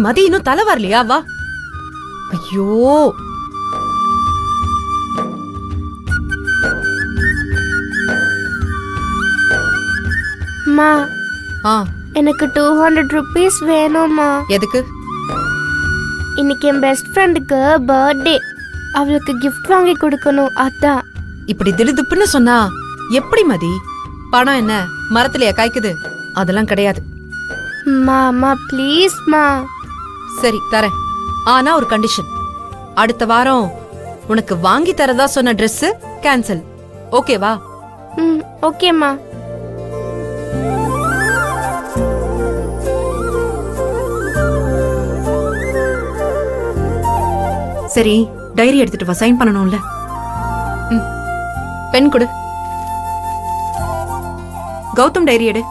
மதி இன்னும் தலை வரலையா? வா. ஐயோ, அம்மா ஆ எனக்கு 200 rupees வேணும்மா. எதுக்கு? இன்னைக்கு என் பெஸ்ட் ஃப்ரெண்டுக்கு பர்த்டே, அவளுக்கு கிஃப்ட் வாங்கி கொடுக்கணும். அதான். இப்படி திடுதுப்புன்னு சொன்னா எப்படி மதி? பணம் என்ன மரத்திலேயே காய்க்குது? அதெல்லாம் கிடையாது. அம்மா ப்ளீஸ்மா. சரி தரேன், ஆனா ஒரு கண்டிஷன். அடுத்த வாரம் உனக்கு வாங்கி தரதா சொன்ன Dress கேன்சல். ஓகேவா? ம் ஓகேம்மா. சரி, டைரி எடுத்துட்டு வா, சைன் பண்ணணும்ல. பென் கொடு. கௌதம் டைரி எடு.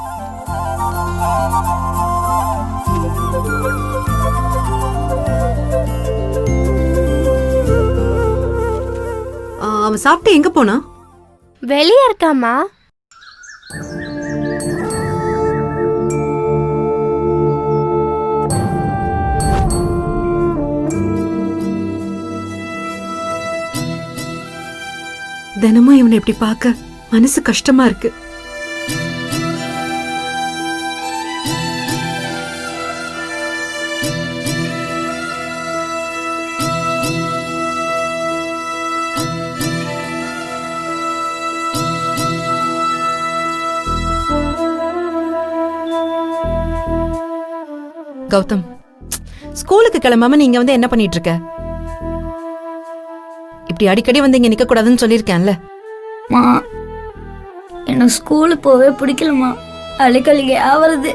அவன் சாப்பிட்டு எங்க போனா? வெளியே இருக்காமா. தினமும் இவனை இப்படி பார்க்க மனசு கஷ்டமா இருக்கு. கௌதம், ஸ்கூலுக்கு கிளம்பாம நீங்க வந்து என்ன பண்ணிட்டு இருக்க? இப்படி அடிக்கடி வந்து இங்க நிக்க கூடாதுன்னு சொல்லிருக்கேன்ல. எனக்கு ஸ்கூலுக்கு போவே பிடிக்கலமா. அழுகழுகையா வருது.